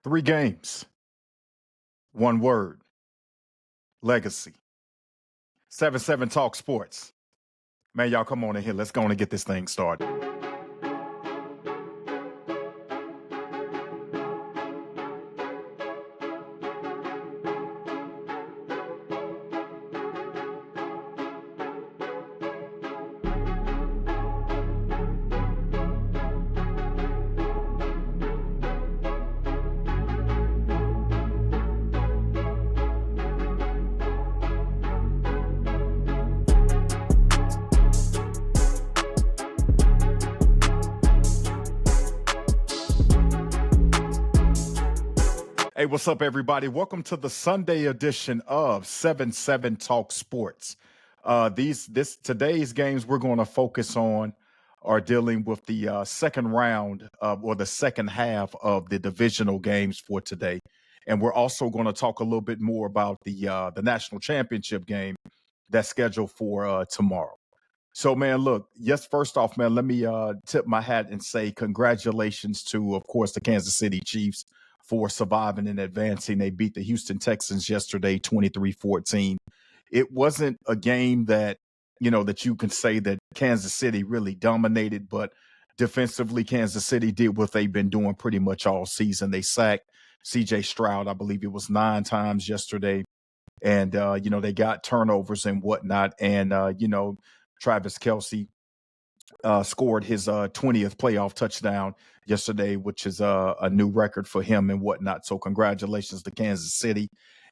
Three games, one word, legacy. 7-Talk Sports. Man, y'all come on in here. Let's go on and get this thing started. Hey, what's up, everybody? Welcome to the Sunday edition of 7-Talk Sports. Today's games we're going to focus on are dealing with the second round or the second half of the divisional games for today, and we're also going to talk a little bit more about the national championship game that's scheduled for tomorrow. So, man, look, yes, first off, man, let me tip my hat and say congratulations to, of course, the Kansas City Chiefs for surviving and advancing. They beat the Houston Texans yesterday, 23-14. It wasn't a game that, that you can say that Kansas City really dominated, but defensively, Kansas City did what they've been doing pretty much all season. They sacked C.J. Stroud, I believe it was 9 times yesterday. And, they got turnovers and whatnot. And, Travis Kelce scored his 20th playoff touchdown yesterday, which is a new record for him and whatnot. So congratulations to Kansas City.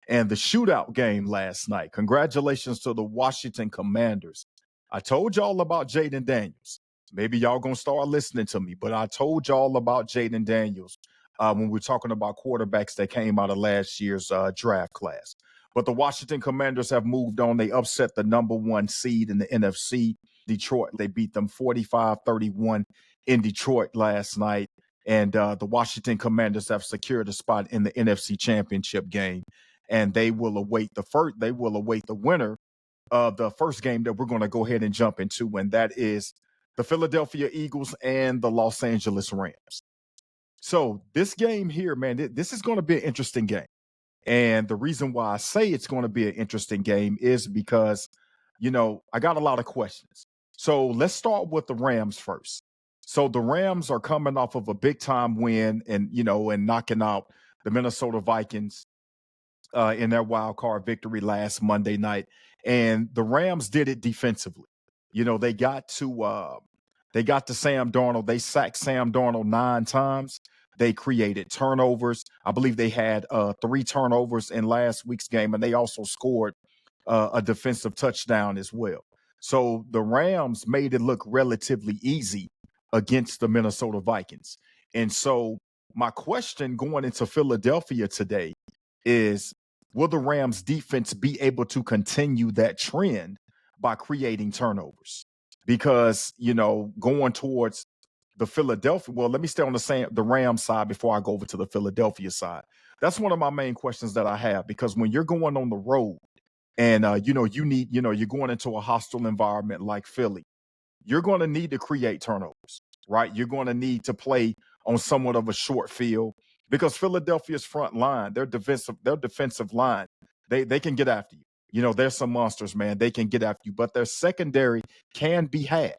And the shootout game last night. Congratulations to the Washington Commanders. I told y'all about Jaden Daniels. Maybe y'all going to start listening to me, but I told y'all about Jaden Daniels when we're talking about quarterbacks that came out of last year's draft class. But the Washington Commanders have moved on. They upset the number 1 seed in the NFC, Detroit. They beat them 45-31 in Detroit last night. And the Washington Commanders have secured a spot in the NFC Championship game. And they will await the winner of the first game that we're going to go ahead and jump into, and that is the Philadelphia Eagles and the Los Angeles Rams. So this game here, man, this is going to be an interesting game. And the reason why I say it's going to be an interesting game is because, I got a lot of questions. So let's start with the Rams first. So the Rams are coming off of a big time win and knocking out the Minnesota Vikings in their wild card victory last Monday night. And the Rams did it defensively. They got to Sam Darnold. They sacked Sam Darnold 9 times. They created turnovers. I believe they had 3 turnovers in last week's game, and they also scored a defensive touchdown as well. So the Rams made it look relatively easy against the Minnesota Vikings. And so my question going into Philadelphia today is, will the Rams defense be able to continue that trend by creating turnovers? Because, going towards the Philadelphia, well, let me stay on the Rams side before I go over to the Philadelphia side. That's one of my main questions that I have, because when you're going on the road and, you're going into a hostile environment like Philly, you're going to need to create turnovers, right? You're going to need to play on somewhat of a short field, because Philadelphia's front line, their defensive line, they can get after you. There's some monsters, man. They can get after you, but their secondary can be had.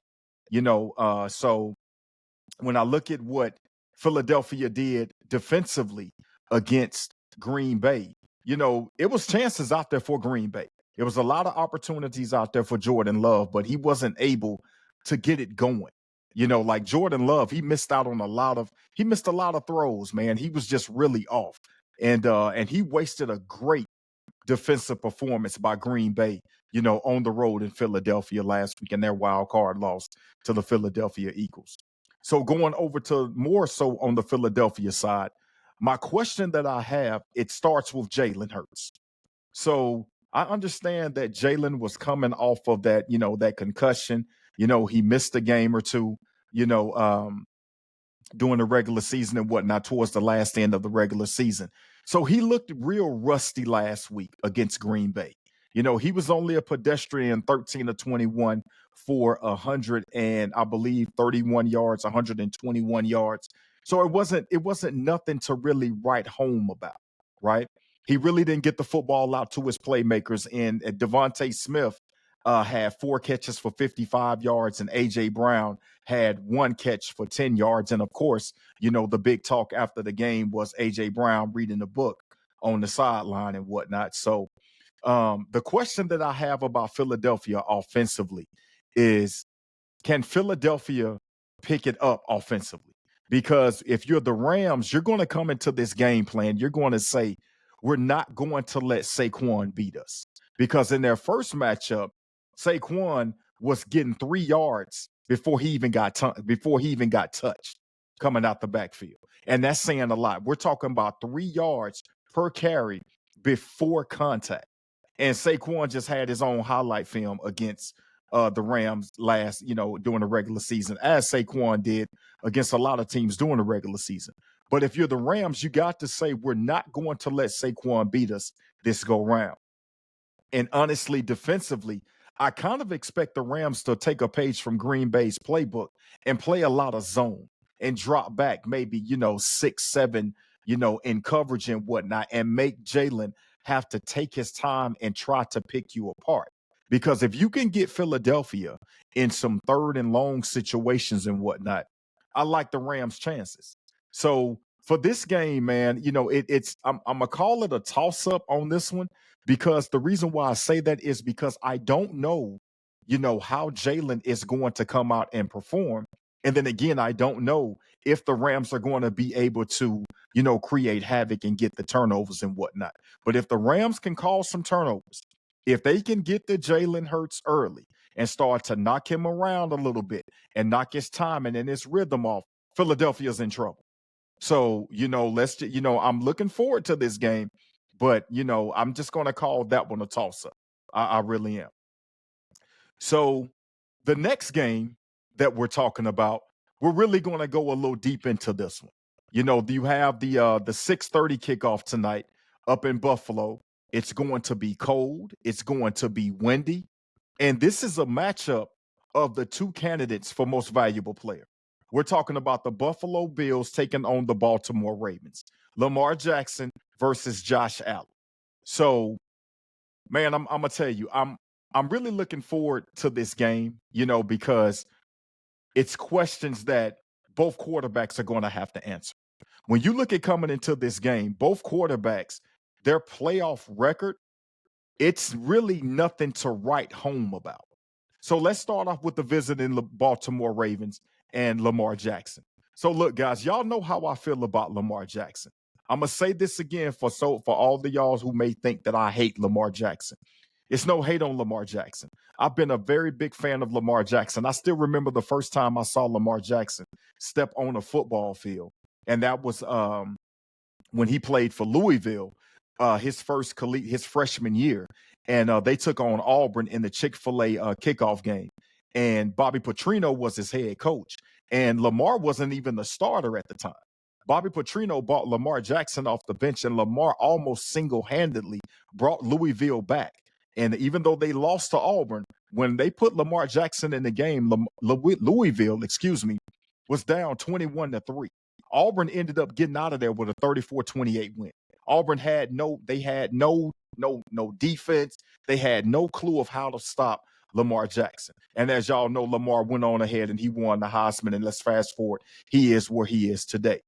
So when I look at what Philadelphia did defensively against Green Bay, it was chances out there for Green Bay. It was a lot of opportunities out there for Jordan Love, but he wasn't able to get it going. Like Jordan Love, he missed out on a lot of throws, man. He was just really off. And he wasted a great defensive performance by Green Bay, on the road in Philadelphia last week in their wild card loss to the Philadelphia Eagles. So going over to more so on the Philadelphia side, my question that I have, it starts with Jalen Hurts. So I understand that Jalen was coming off of that, that concussion. He missed a game or two, during the regular season and whatnot, towards the last end of the regular season. So he looked real rusty last week against Green Bay. He was only a pedestrian 13 of 21 for 100 and I believe 31 yards, 121 yards. So it wasn't nothing to really write home about, right? He really didn't get the football out to his playmakers. And Devontae Smith had 4 catches for 55 yards, and AJ Brown had 1 catch for 10 yards. And of course, the big talk after the game was AJ Brown reading the book on the sideline and whatnot. So the question that I have about Philadelphia offensively is, can Philadelphia pick it up offensively? Because if you're the Rams, you're going to come into this game plan. You're going to say, we're not going to let Saquon beat us. Because in their first matchup, Saquon was getting 3 yards before he even got touched coming out the backfield. And that's saying a lot. We're talking about 3 yards per carry before contact. And Saquon just had his own highlight film against the Rams during the regular season, as Saquon did against a lot of teams during the regular season. But if you're the Rams, you got to say, we're not going to let Saquon beat us this go round. And honestly, defensively, I kind of expect the Rams to take a page from Green Bay's playbook and play a lot of zone and drop back maybe, 6, 7, in coverage and whatnot, and make Jalen have to take his time and try to pick you apart. Because if you can get Philadelphia in some third and long situations and whatnot, I like the Rams' chances. So for this game, man, I'm gonna call it a toss up on this one, because the reason why I say that is because I don't know, how Jalen is going to come out and perform. And then again, I don't know if the Rams are going to be able to, create havoc and get the turnovers and whatnot. But if the Rams can cause some turnovers, if they can get the Jalen Hurts early and start to knock him around a little bit and knock his timing and his rhythm off, Philadelphia's in trouble. So, I'm looking forward to this game, but, I'm just going to call that one a toss up. I really am. So, the next game that we're talking about, we're really going to go a little deep into this one. You have the 6:30 kickoff tonight up in Buffalo. It's going to be cold. It's going to be windy. And this is a matchup of the two candidates for most valuable player. We're talking about the Buffalo Bills taking on the Baltimore Ravens. Lamar Jackson versus Josh Allen. So, man, I'm gonna tell you, I'm really looking forward to this game, because it's questions that both quarterbacks are going to have to answer. When you look at coming into this game, both quarterbacks, their playoff record, it's really nothing to write home about. So let's start off with the visiting Baltimore Ravens and Lamar Jackson. So look, guys, y'all know how I feel about Lamar Jackson. I'm gonna say this again for all the y'all who may think that I hate Lamar Jackson. It's no hate on Lamar Jackson. I've been a very big fan of Lamar Jackson. I still remember the first time I saw Lamar Jackson step on a football field, and that was when he played for Louisville, his freshman year, and they took on Auburn in the Chick-fil-A kickoff game. And Bobby Petrino was his head coach, and Lamar wasn't even the starter at the time. Bobby Petrino brought Lamar Jackson off the bench, and Lamar almost single-handedly brought Louisville back. And even though they lost to Auburn, when they put Lamar Jackson in the game, Louisville, was down 21-3. Auburn ended up getting out of there with a 34-28 win. Auburn had no defense. They had no clue of how to stop Lamar Jackson. And as y'all know, Lamar went on ahead and he won the Heisman. And let's fast forward, he is where he is today.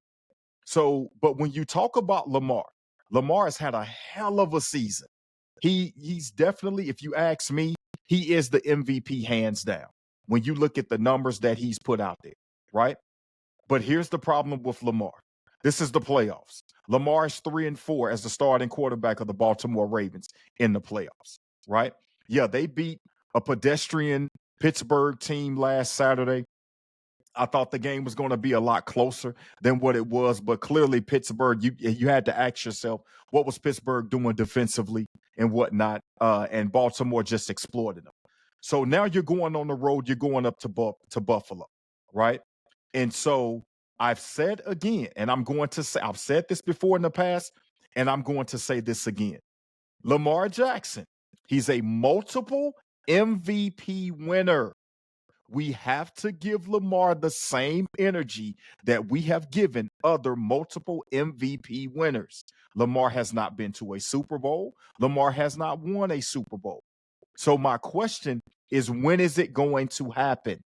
So, but when you talk about Lamar has had a hell of a season. He's definitely, if you ask me, he is the MVP hands down when you look at the numbers that he's put out there, right? But here's the problem with Lamar. This is the playoffs. Lamar is 3-4 as the starting quarterback of the Baltimore Ravens in the playoffs, right? Yeah, they beat a pedestrian Pittsburgh team last Saturday. I thought the game was going to be a lot closer than what it was, but clearly Pittsburgh, you had to ask yourself, what was Pittsburgh doing defensively and whatnot? And Baltimore just exploited them. So now you're going on the road, you're going up to Buffalo, right? And so I've said again, and I'm going to say, I've said this before in the past, and I'm going to say this again. Lamar Jackson, he's a multiple MVP winner. We have to give Lamar the same energy that we have given other multiple MVP winners. Lamar has not been to a Super Bowl. Lamar has not won a Super Bowl. So my question is, when is it going to happen?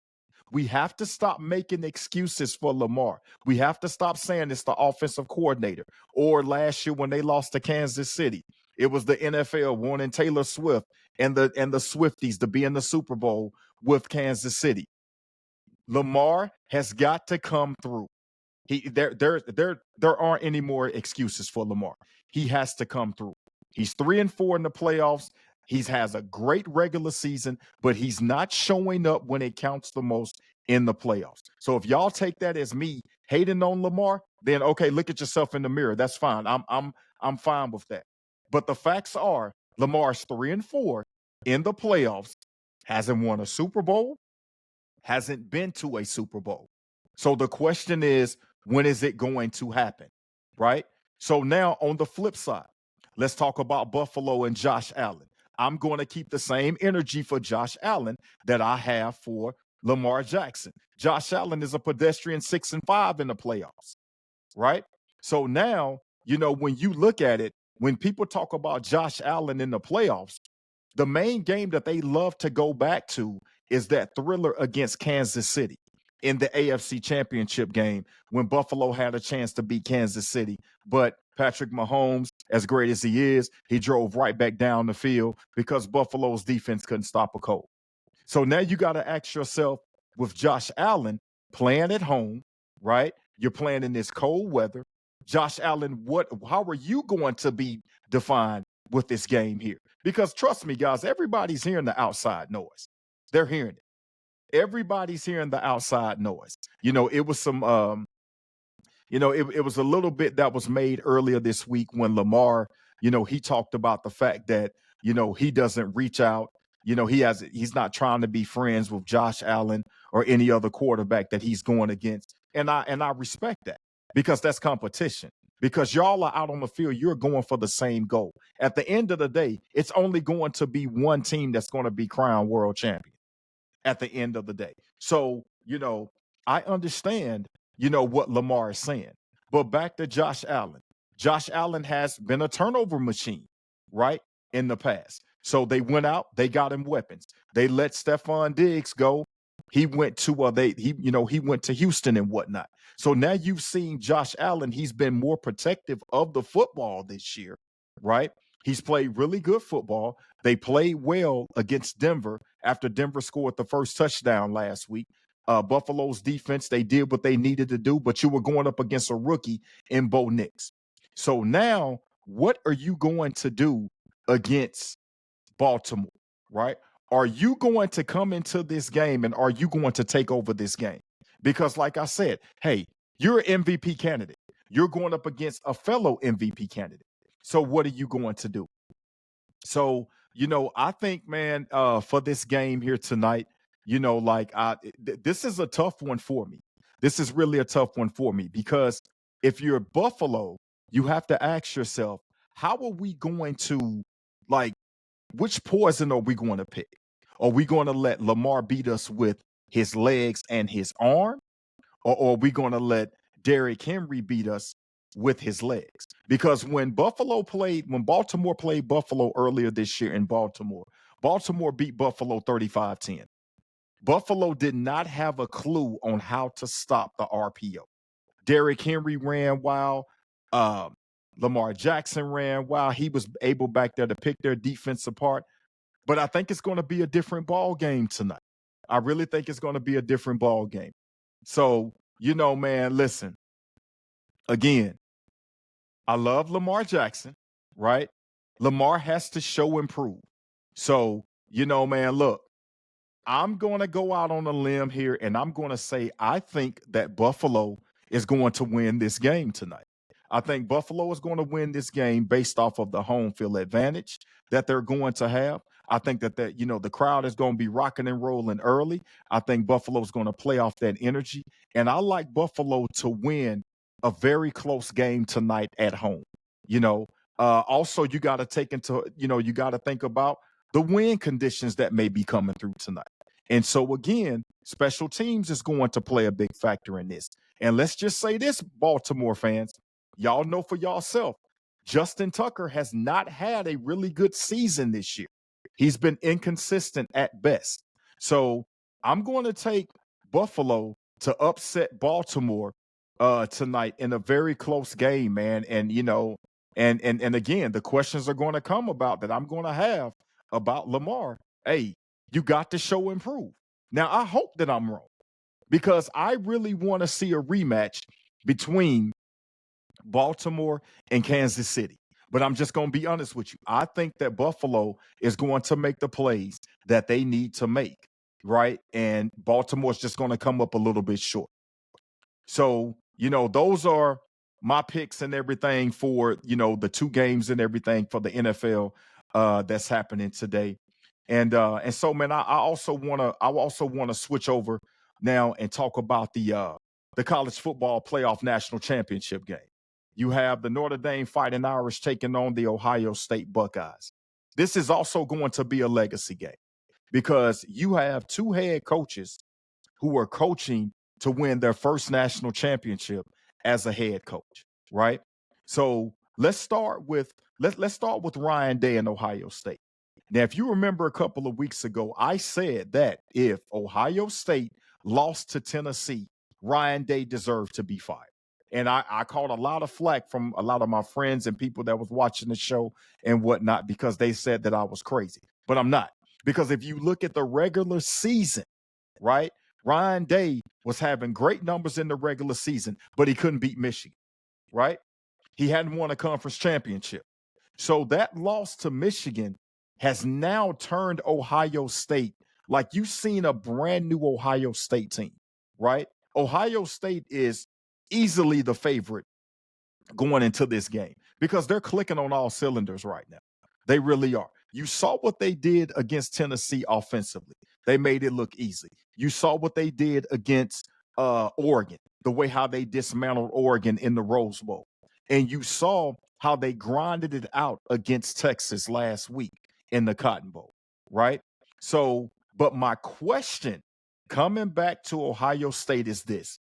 We have to stop making excuses for Lamar. We have to stop saying it's the offensive coordinator. Or last year when they lost to Kansas City, it was the NFL wanting Taylor Swift and the Swifties to be in the Super Bowl with Kansas City. Lamar has got to come through. There aren't any more excuses for Lamar. He has to come through. He's 3-4 in the playoffs. He has a great regular season, but he's not showing up when it counts the most in the playoffs. So if y'all take that as me hating on Lamar, then okay, look at yourself in the mirror. That's fine. I'm fine with that. But the facts are Lamar's 3-4 in the playoffs, hasn't won a Super Bowl, hasn't been to a Super Bowl. So the question is, when is it going to happen? Right? So now on the flip side, let's talk about Buffalo and Josh Allen. I'm going to keep the same energy for Josh Allen that I have for Lamar Jackson. Josh Allen is a pedestrian 6-5 in the playoffs, right? So now, when you look at it, when people talk about Josh Allen in the playoffs, the main game that they love to go back to is that thriller against Kansas City in the AFC Championship game when Buffalo had a chance to beat Kansas City. But Patrick Mahomes, as great as he is, he drove right back down the field because Buffalo's defense couldn't stop a cold. So now you got to ask yourself, with Josh Allen playing at home, right? You're playing in this cold weather. Josh Allen, how are you going to be defined with this game here? Because trust me, guys, everybody's hearing the outside noise. They're hearing it. Everybody's hearing the outside noise. It was some it was a little bit that was made earlier this week when Lamar, he talked about the fact that, he doesn't reach out. He's not trying to be friends with Josh Allen or any other quarterback that he's going against. And I respect that because that's competition. Because y'all are out on the field, you're going for the same goal. At the end of the day, it's only going to be one team that's going to be crowned world champion at the end of the day. So, I understand, what Lamar is saying. But back to Josh Allen. Josh Allen has been a turnover machine, right? In the past. So they went out, they got him weapons. They let Stephon Diggs go. He went to he went to Houston and whatnot. So now you've seen Josh Allen, he's been more protective of the football this year, right? He's played really good football. They played well against Denver after Denver scored the first touchdown last week. Buffalo's defense, they did what they needed to do, but you were going up against a rookie in Bo Nix. So now, what are you going to do against Baltimore, right? Are you going to come into this game and are you going to take over this game? Because, like I said, hey, you're an MVP candidate. You're going up against a fellow MVP candidate. So, what are you going to do? So, I think, man, for this game here tonight, this is a tough one for me. This is really a tough one for me because if you're Buffalo, you have to ask yourself, how are we going to, like, which poison are we going to pick? Are we going to let Lamar beat us with his legs and his arm? Or are we going to let Derrick Henry beat us with his legs? Because when Baltimore played Buffalo earlier this year in Baltimore, Baltimore beat Buffalo 35-10. Buffalo did not have a clue on how to stop the RPO. Derrick Henry ran wild. Lamar Jackson ran wild. He was able back there to pick their defense apart. But I think it's going to be a different ball game tonight. I really think it's going to be a different ball game. So, man, listen. Again, I love Lamar Jackson, right? Lamar has to show improve. So, man, look, I'm going to go out on a limb here and I'm going to say I think that Buffalo is going to win this game tonight. I think Buffalo is going to win this game based off of the home field advantage that they're going to have. I think that the crowd is going to be rocking and rolling early. I think Buffalo's going to play off that energy. And I like Buffalo to win a very close game tonight at home. Also you got to you got to think about the wind conditions that may be coming through tonight. And so again, Special teams is going to play a big factor in this. And let's just say this, Baltimore fans, y'all know for yourself, Justin Tucker has not had a really good season this year. He's been inconsistent at best. So I'm going to take Buffalo to upset Baltimore tonight in a very close game, man. And and again, the questions are going to come about that I'm going to have about Lamar. Hey, you got to show improve. Now, I hope that I'm wrong because I really want to see a rematch between Baltimore and Kansas City. But I'm just going to be honest with you. I think that Buffalo is going to make the plays that they need to make, right? And Baltimore's just going to come up a little bit short. So, those are my picks and everything for, the two games and everything for the NFL that's happening today. And so, man, I also want to switch over now and talk about the college football playoff national championship game. You have the Notre Dame Fighting Irish taking on the Ohio State Buckeyes. This is also going to be a legacy game because you have two head coaches who are coaching to win their first national championship as a head coach, right? So let's start with Ryan Day in Ohio State. Now, if you remember a couple of weeks ago, I said that if Ohio State lost to Tennessee, Ryan Day deserved to be fired. And I caught a lot of flack from a lot of my friends and people that was watching the show and whatnot because they said that I was crazy. But I'm not. Because if you look at the regular season, right? Ryan Day was having great numbers in the regular season, but he couldn't beat Michigan, right? He hadn't won a conference championship. So that loss to Michigan has now turned Ohio State like you've seen a brand new Ohio State team, right? Ohio State is easily the favorite going into this game because they're clicking on all cylinders right now. They really are. You saw what they did against Tennessee offensively. They made it look easy. You saw what they did against Oregon, the way how they dismantled Oregon in the Rose Bowl. And you saw how they grinded it out against Texas last week in the Cotton Bowl, right? So, but my question coming back to Ohio State is this.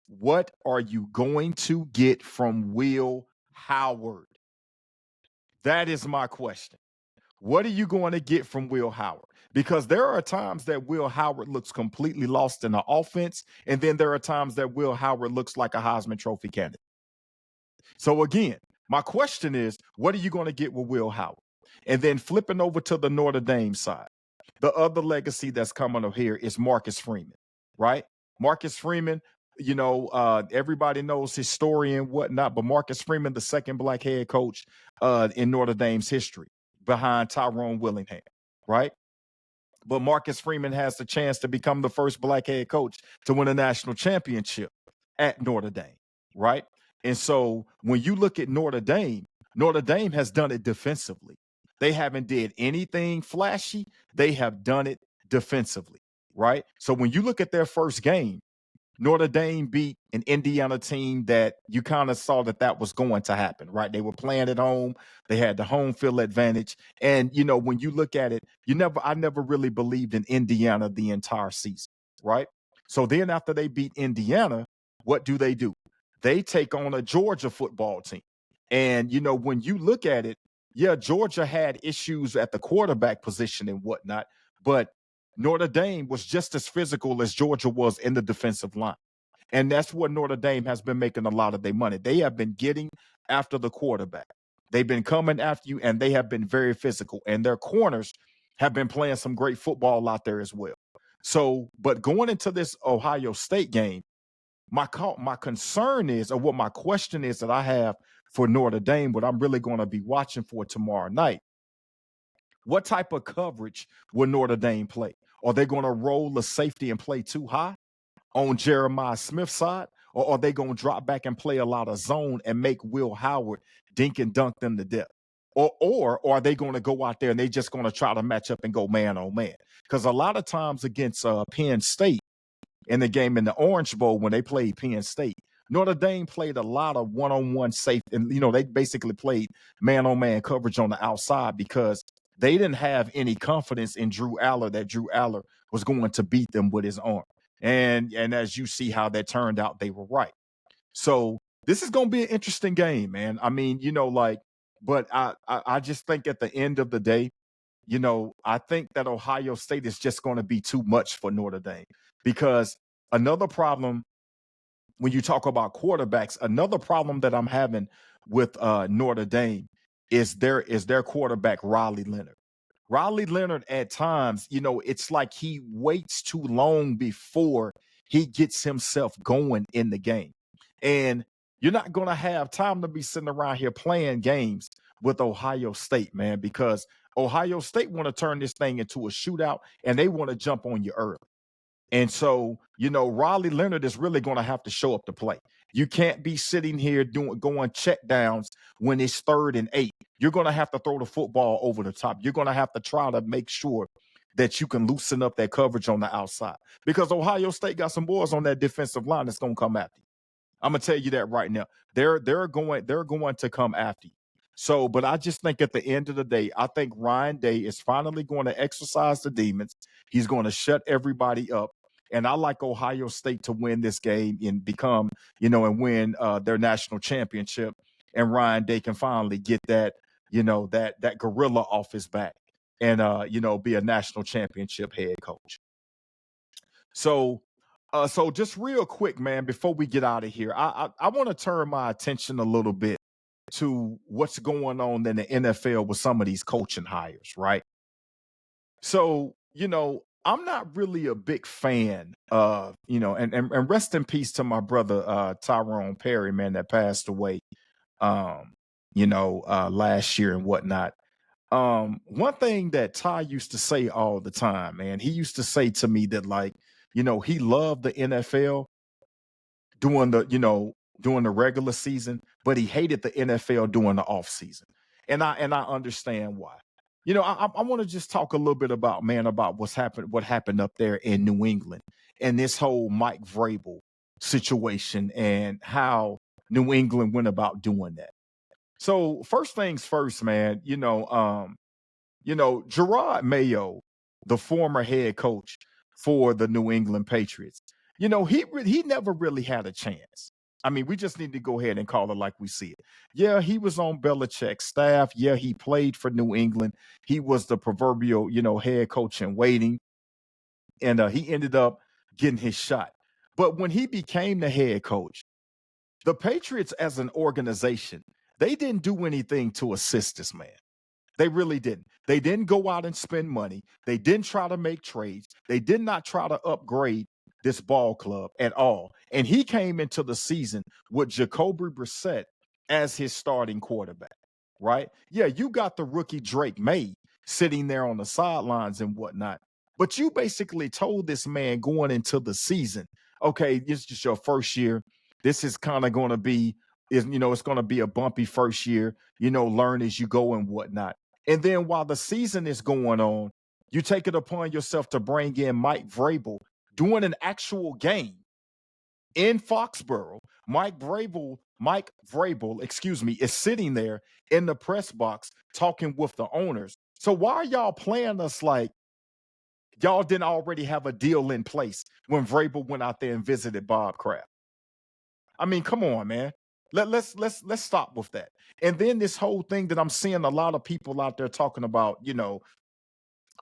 What are you going to get from Will Howard? That is my question. What are you going to get from Will Howard? Because there are times that Will Howard looks completely lost in the offense, and then there are times that Will Howard looks like a Heisman Trophy candidate. So again, my question is, what are you going to get with Will Howard? And then flipping over to the Notre Dame side, the other legacy that's coming up here is Marcus Freeman, right? Marcus Freeman, everybody knows his story and whatnot, but Marcus Freeman, the second black head coach in Notre Dame's history behind Tyrone Willingham, right? But Marcus Freeman has the chance to become the first black head coach to win a national championship at Notre Dame, right? And so when you look at Notre Dame has done it defensively. They haven't did anything flashy. They have done it defensively, right? So when you look at their first game, Notre Dame beat an Indiana team that you kind of saw that was going to happen, right? They were playing at home. They had the home field advantage. And, when you look at it, I never really believed in Indiana the entire season, right? So then after they beat Indiana, what do? They take on a Georgia football team. And, when you look at it, yeah, Georgia had issues at the quarterback position and whatnot, but Notre Dame was just as physical as Georgia was in the defensive line. And that's where Notre Dame has been making a lot of their money. They have been getting after the quarterback. They've been coming after you, and they have been very physical. And their corners have been playing some great football out there as well. So, but going into this Ohio State game, my concern is, or what my question is that I have for Notre Dame, what I'm really going to be watching for tomorrow night, what type of coverage will Notre Dame play? Are they going to roll the safety and play too high on Jeremiah Smith's side? Or are they going to drop back and play a lot of zone and make Will Howard dink and dunk them to death? Or are they going to go out there and they just going to try to match up and go man on man? Because a lot of times against Penn State in the game in the Orange Bowl when they played Penn State, Notre Dame played a lot of one-on-one safe. And, they basically played man-on-man coverage on the outside because they didn't have any confidence in Drew Aller that Drew Aller was going to beat them with his arm. And as you see how that turned out, they were right. So this is going to be an interesting game, man. I mean, but I just think at the end of the day, I think that Ohio State is just going to be too much for Notre Dame, because another problem when you talk about quarterbacks, another problem that I'm having with Notre Dame is their quarterback Riley Leonard. Riley Leonard at times, it's like he waits too long before he gets himself going in the game. And you're not going to have time to be sitting around here playing games with Ohio State, man, because Ohio State want to turn this thing into a shootout and they want to jump on you early. And so, Riley Leonard is really going to have to show up to play. You can't be sitting here going check downs when it's 3rd and 8. You're going to have to throw the football over the top. You're going to have to try to make sure that you can loosen up that coverage on the outside, because Ohio State got some boys on that defensive line that's going to come after you. I'm gonna tell you that right now. They're going to come after you. So, but I just think at the end of the day, I think Ryan Day is finally going to exercise the demons. He's going to shut everybody up. And I like Ohio State to win this game and become, and win their national championship. And Ryan Day can finally get that gorilla off his back and be a national championship head coach. So just real quick, man, before we get out of here, I want to turn my attention a little bit to what's going on in the NFL with some of these coaching hires, right? So, I'm not really a big fan of, and rest in peace to my brother Tyrone Perry, man, that passed away last year and whatnot. One thing that Ty used to say all the time, man, he used to say to me that, like, he loved the NFL during the regular season, but he hated the NFL during the off season. And I understand why. I want to just talk a little bit about what happened up there in New England and this whole Mike Vrabel situation and how New England went about doing that. So first things first, man, Gerard Mayo, the former head coach for the New England Patriots, he never really had a chance. I mean, we just need to go ahead and call it like we see it. Yeah, he was on Belichick's staff. Yeah, he played for New England. He was the proverbial, head coach in waiting, and he ended up getting his shot. But when he became the head coach, the Patriots as an organization, they didn't do anything to assist this man. They really didn't. They didn't go out and spend money. They didn't try to make trades. They did not try to upgrade this ball club at all. And he came into the season with Jacoby Brissett as his starting quarterback, right? Yeah, you got the rookie Drake May sitting there on the sidelines and whatnot. But you basically told this man going into the season, okay, this is just your first year. This is kind of going to be, it's going to be a bumpy first year, learn as you go and whatnot. And then while the season is going on, you take it upon yourself to bring in Mike Vrabel doing an actual game in Foxborough. Mike Vrabel, is sitting there in the press box talking with the owners. So why are y'all playing us like y'all didn't already have a deal in place when Vrabel went out there and visited Bob Kraft? I mean, come on, man. Let's stop with that. And then this whole thing that I'm seeing a lot of people out there talking about,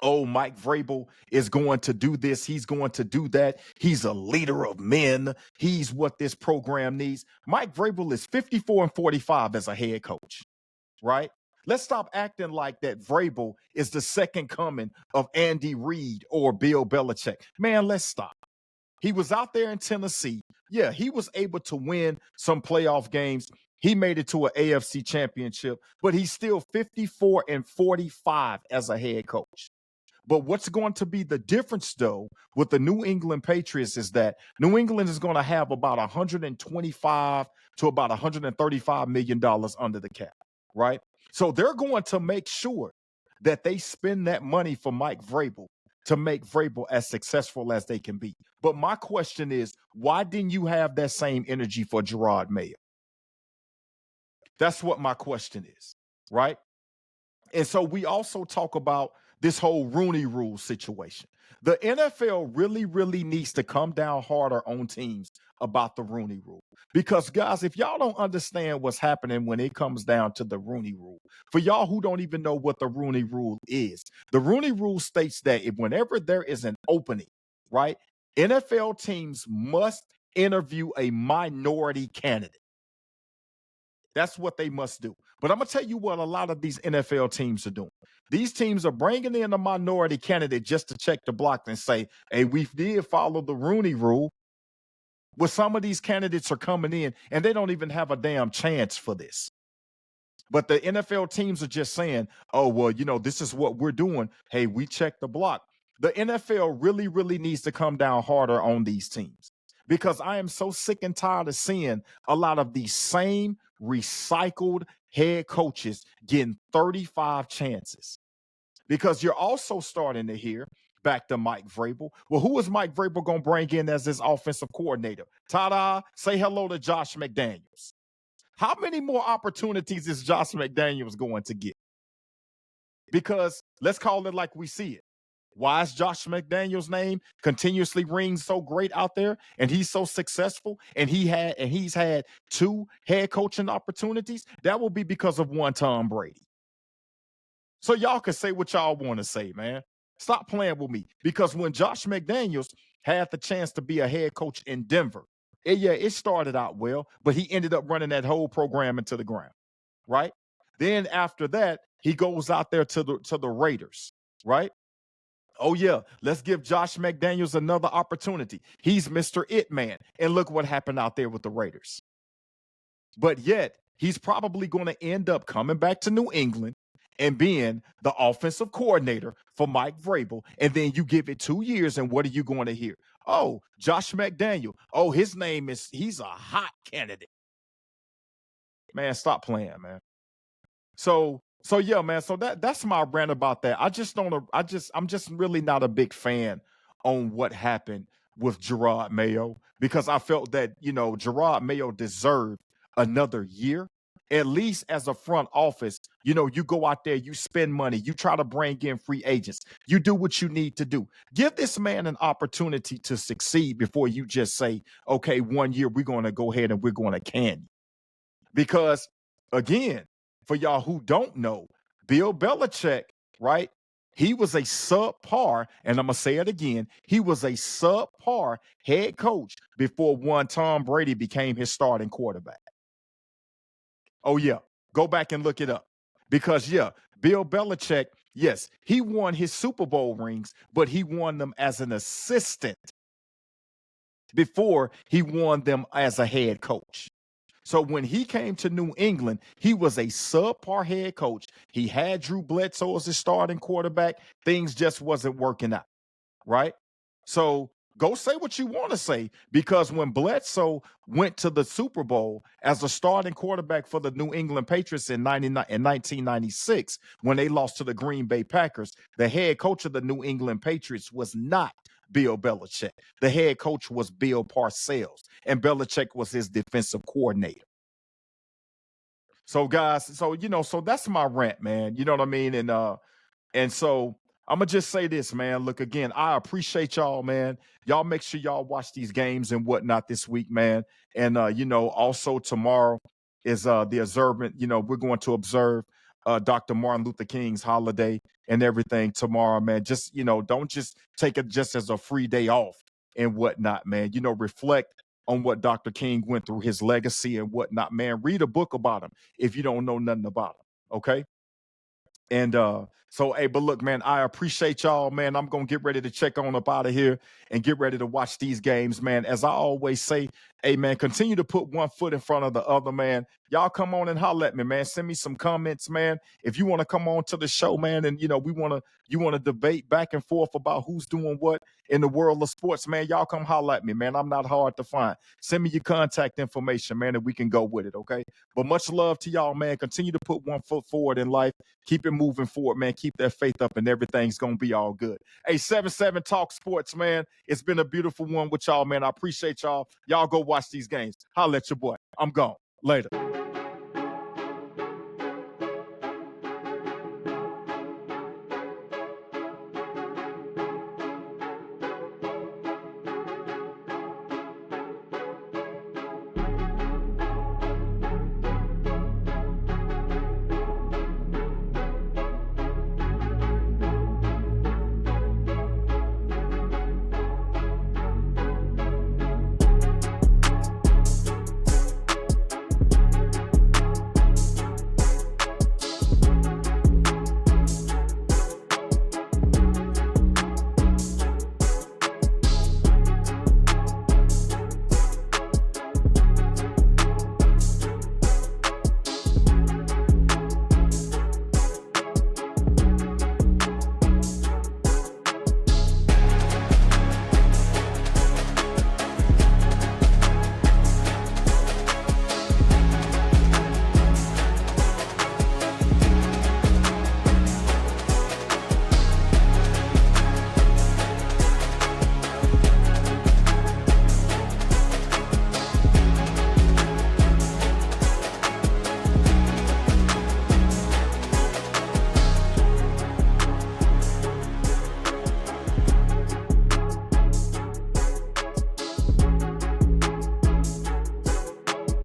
oh, Mike Vrabel is going to do this. He's going to do that. He's a leader of men. He's what this program needs. Mike Vrabel is 54 and 45 as a head coach, right? Let's stop acting like that Vrabel is the second coming of Andy Reid or Bill Belichick. Man, let's stop. He was out there in Tennessee. Yeah, he was able to win some playoff games. He made it to an AFC championship, but he's still 54 and 45 as a head coach. But what's going to be the difference, though, with the New England Patriots is that New England is going to have about 125 to about $135 million under the cap, right? So they're going to make sure that they spend that money for Mike Vrabel to make Vrabel as successful as they can be. But my question is, why didn't you have that same energy for Gerard Mayo? That's what my question is, right? And so we also talk about this whole Rooney Rule situation. The NFL really, really needs to come down harder on teams about the Rooney Rule. Because, guys, if y'all don't understand what's happening when it comes down to the Rooney Rule, for y'all who don't even know what the Rooney Rule is, the Rooney Rule states that whenever there is an opening, right, NFL teams must interview a minority candidate. That's what they must do. But I'm going to tell you what a lot of these NFL teams are doing. These teams are bringing in a minority candidate just to check the block and say, hey, we did follow the Rooney Rule. Well, some of these candidates are coming in and they don't even have a damn chance for this. But the NFL teams are just saying, oh, well, this is what we're doing. Hey, we checked the block. The NFL really, really needs to come down harder on these teams because I am so sick and tired of seeing a lot of these same recycled head coaches getting 35 chances. Because you're also starting to hear back to Mike Vrabel. Well, who is Mike Vrabel going to bring in as his offensive coordinator? Ta-da, say hello to Josh McDaniels. How many more opportunities is Josh McDaniels going to get? Because let's call it like we see it. Why is Josh McDaniels' name continuously rings so great out there and he's so successful and he's had 2 head coaching opportunities? That will be because of one Tom Brady. So y'all can say what y'all want to say, man. Stop playing with me. Because when Josh McDaniels had the chance to be a head coach in Denver, it started out well, but he ended up running that whole program into the ground, right? Then after that, he goes out there to the Raiders, right? Oh, yeah, let's give Josh McDaniels another opportunity. He's Mr. It Man. And look what happened out there with the Raiders. But yet, he's probably going to end up coming back to New England and being the offensive coordinator for Mike Vrabel. And then you give it 2 years, and what are you going to hear? Oh, Josh McDaniel. Oh, he's a hot candidate. Man, stop playing, man. So yeah, man. So that's my rant about that. I'm just really not a big fan on what happened with Gerard Mayo because I felt that, Gerard Mayo deserved another year. At least as a front office, you go out there, you spend money, you try to bring in free agents, you do what you need to do. Give this man an opportunity to succeed before you just say, okay, 1 year, we're going to go ahead and we're going to can you. Because, again, for y'all who don't know, Bill Belichick, right? He was a subpar, and I'm going to say it again, he was a subpar head coach before one Tom Brady became his starting quarterback. Oh, yeah. Go back and look it up. Because, yeah, Bill Belichick, yes, he won his Super Bowl rings, but he won them as an assistant before he won them as a head coach. So when he came to New England, he was a subpar head coach. He had Drew Bledsoe as his starting quarterback. Things just wasn't working out, right? So go say what you want to say, because when Bledsoe went to the Super Bowl as a starting quarterback for the New England Patriots in 1996, when they lost to the Green Bay Packers, the head coach of the New England Patriots was not Bill Belichick. The head coach was Bill Parcells, and Belichick was his defensive coordinator. So, guys, so that's my rant, man. You know what I mean? And so I'm gonna just say this, man. Look, again, I appreciate y'all, man. Y'all make sure y'all watch these games and whatnot this week, man. And also tomorrow is the observant. We're going to observe Dr. Martin Luther King's holiday and everything tomorrow, man. Just don't just take it just as a free day off and whatnot, man. Reflect on what Dr. King went through, his legacy and whatnot, man. Read a book about him if you don't know nothing about him. Okay. And so, hey, but look, man, I appreciate y'all, man. I'm going to get ready to check on up out of here and get ready to watch these games, man. As I always say, hey, man, continue to put one foot in front of the other, man. Y'all come on and holler at me, man. Send me some comments, man. If you want to come on to the show, man, and, you want to debate back and forth about who's doing what in the world of sports, man, y'all come holler at me, man. I'm not hard to find. Send me your contact information, man, and we can go with it, okay? But much love to y'all, man. Continue to put one foot forward in life. Keep it moving forward, man. Keep that faith up, and everything's going to be all good. Hey, 7-Seven-TalkSports, man. It's been a beautiful one with y'all, man. I appreciate y'all. Y'all go watch these games. Holla at your boy. I'm gone. Later.